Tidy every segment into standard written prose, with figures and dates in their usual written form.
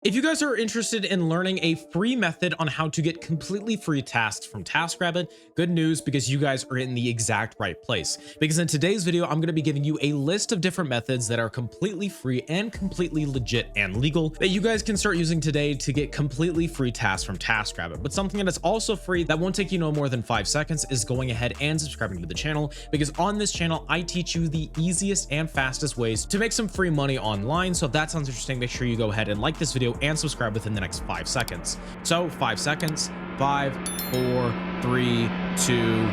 If you guys are interested in learning a free method on how to get completely free tasks from TaskRabbit, good news, because you guys are in the exact right place. Because in today's video, I'm going to be giving you a list of different methods that are completely free and completely legit and legal that you guys can start using today to get completely free tasks from TaskRabbit. But something that is also free that won't take you no more than 5 seconds is going ahead and subscribing to the channel, because on this channel, I teach you the easiest and fastest ways to make some free money online. So if that sounds interesting, make sure you go ahead and like this video and subscribe within the next 5 seconds. So 5 seconds, 5, 4, 3, 2,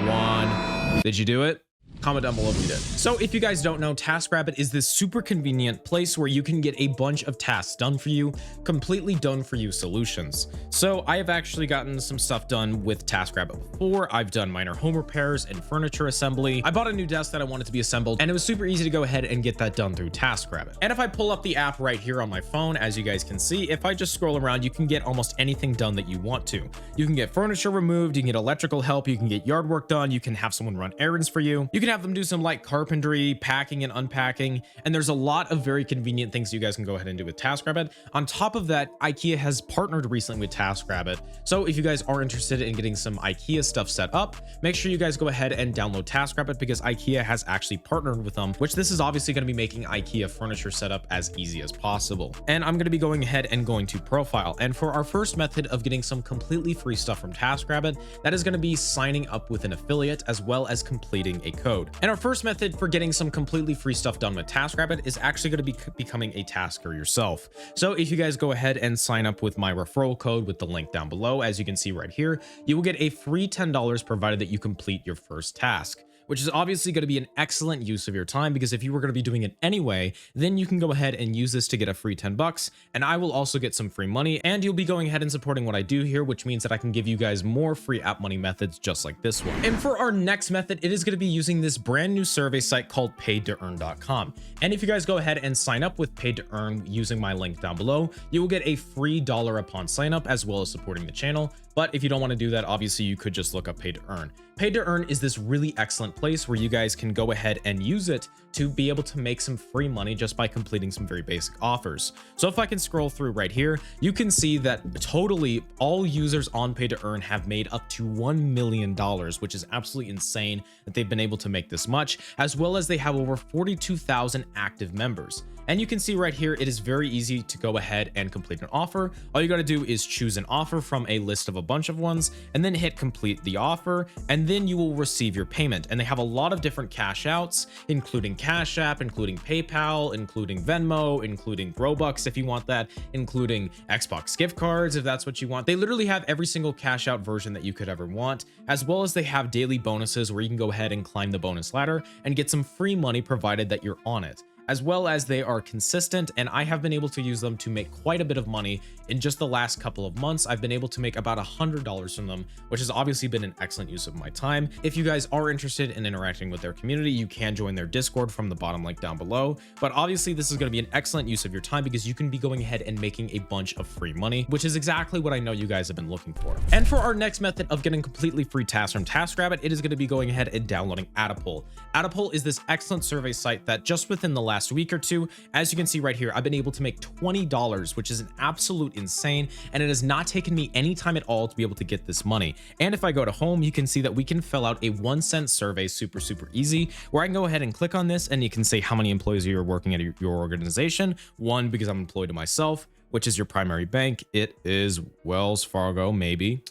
1. Did you do it? Comment down below if you did. So if you guys don't know, TaskRabbit is this super convenient place where you can get a bunch of tasks done for you, completely done for you solutions. So I have actually gotten some stuff done with TaskRabbit before. I've done minor home repairs and furniture assembly. I bought a new desk that I wanted to be assembled, and it was super easy to go ahead and get that done through TaskRabbit. And if I pull up the app right here on my phone, as you guys can see, if I just scroll around, you can get almost anything done that you want to. You can get furniture removed, you can get electrical help, you can get yard work done, you can have someone run errands for you. You can have them do some light carpentry, packing and unpacking, and there's a lot of very convenient things you guys can go ahead and do with TaskRabbit. On top of that, IKEA has partnered recently with TaskRabbit. So if you guys are interested in getting some IKEA stuff set up, make sure you guys go ahead and download TaskRabbit, because IKEA has actually partnered with them, which this is obviously going to be making IKEA furniture setup as easy as possible. And I'm going to be going ahead and going to profile. And for our first method of getting some completely free stuff from TaskRabbit, that is going to be signing up with an affiliate as well as completing a code. And our first method for getting some completely free stuff done with TaskRabbit is actually going to be becoming a tasker yourself. So if you guys go ahead and sign up with my referral code with the link down below, as you can see right here, you will get a free $10 provided that you complete your first task, which is obviously going to be an excellent use of your time, because if you were going to be doing it anyway, then you can go ahead and use this to get a free 10 bucks, and I will also get some free money, and you'll be going ahead and supporting what I do here, which means that I can give you guys more free app money methods just like this one. And for our next method, it is going to be using this brand new survey site called paid2earn.com. And if you guys go ahead and sign up with Paid to Earn using my link down below, you will get a free $1 upon sign up, as well as supporting the channel. But if you don't want to do that, obviously you could just look up Paid to Earn. Paid to Earn is this really excellent place where you guys can go ahead and use it to be able to make some free money just by completing some very basic offers. So if I can scroll through right here, you can see that totally all users on Paid to Earn have made up to $1 million, which is absolutely insane that they've been able to make this much, as well as they have over 42,000 active members. And you can see right here, it is very easy to go ahead and complete an offer. All you got to do is choose an offer from a list of a bunch of ones, and then hit complete the offer, and then you will receive your payment. And they have a lot of different cash outs, including Cash App, including PayPal, including Venmo, including Robux if you want that, including Xbox gift cards if that's what you want. They literally have every single cash out version that you could ever want, as well as they have daily bonuses where you can go ahead and climb the bonus ladder and get some free money provided that you're on it, as well as they are consistent, and I have been able to use them to make quite a bit of money. In just the last couple of months, I've been able to make about $100 from them, which has obviously been an excellent use of my time. If you guys are interested in interacting with their community, you can join their Discord from the bottom link down below. But obviously this is going to be an excellent use of your time, because you can be going ahead and making a bunch of free money, which is exactly what I know you guys have been looking for. And for our next method of getting completely free tasks from TaskRabbit, it is going to be going ahead and downloading AttaPoll. AttaPoll is this excellent survey site that just within the last week or two, as you can see right here, I've been able to make $20, which is an absolute insane, and it has not taken me any time at all to be able to get this money. And if I go to home, you can see that we can fill out a 1-cent survey super easy, where I can go ahead and click on this, and you can say how many employees are working at your organization. 1, because I'm employed to myself. Which is your primary bank? It is Wells Fargo, maybe.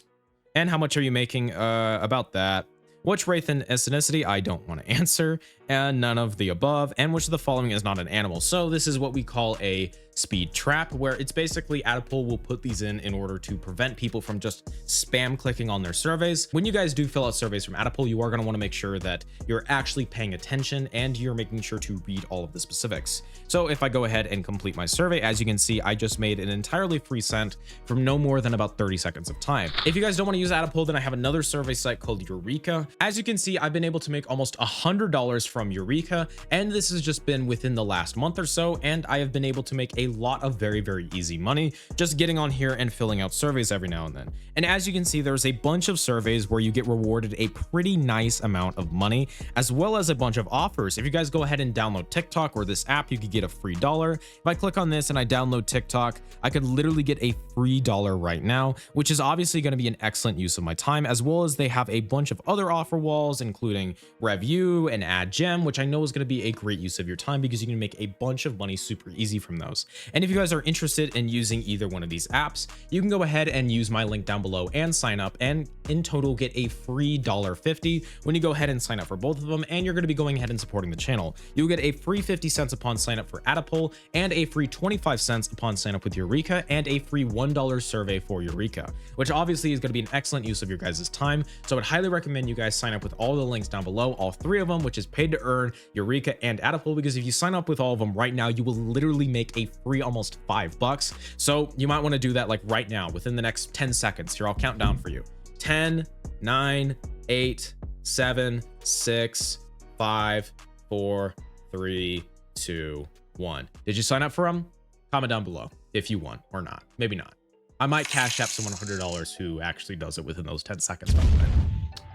And how much are you making? About that. Which race and ethnicity? I don't want to answer. And none of the above. And which of the following is not an animal? So this is what we call a speed trap, where it's basically AttaPoll will put these in order to prevent people from just spam clicking on their surveys. When you guys do fill out surveys from AttaPoll, you are going to want to make sure that you're actually paying attention and you're making sure to read all of the specifics. So if I go ahead and complete my survey, as you can see, I just made an entirely free cent from no more than about 30 seconds of time. If you guys don't want to use AttaPoll, then I have another survey site called Eureka. As you can see, I've been able to make almost $100 from from Eureka, and this has just been within the last month or so, and I have been able to make a lot of very easy money just getting on here and filling out surveys every now and then. And as you can see, there's a bunch of surveys where you get rewarded a pretty nice amount of money, as well as a bunch of offers. If you guys go ahead and download TikTok or this app, you could get a free $1. If I click on this and I download TikTok, I could literally get a free $1 right now, which is obviously going to be an excellent use of my time, as well as they have a bunch of other offer walls, including Review and Ad Gem, which I know is going to be a great use of your time because you can make a bunch of money super easy from those. And if you guys are interested in using either one of these apps, you can go ahead and use my link down below and sign up, and in total get a free $1.50 when you go ahead and sign up for both of them. And you're going to be going ahead and supporting the channel. You'll get a free 50 cents upon sign up for AttaPoll, and a free 25 cents upon sign up with Eureka, and a free $1 survey for Eureka, which obviously is going to be an excellent use of your guys' time. So I would highly recommend you guys sign up with all the links down below, all three of them, which is paid to earn, Eureka, and AttaPoll, because if you sign up with all of them right now, you will literally make a free almost $5. So you might want to do that like right now within the next 10 seconds. Here, I'll count down for you. 10, 9, 8, 7, 6, 5, 4, 3, 2, 1. Did you sign up for them? Comment down below if you won or not. Maybe not. I might cash app someone $100 who actually does it within those 10 seconds, by the way.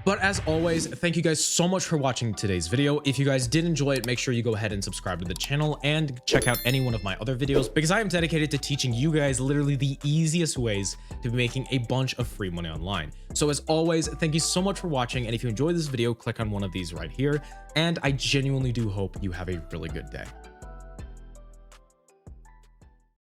But as always, thank you guys so much for watching today's video. If you guys did enjoy it, make sure you go ahead and subscribe to the channel and check out any one of my other videos, because I am dedicated to teaching you guys literally the easiest ways to be making a bunch of free money online. So as always, thank you so much for watching. And if you enjoyed this video, click on one of these right here. And I genuinely do hope you have a really good day.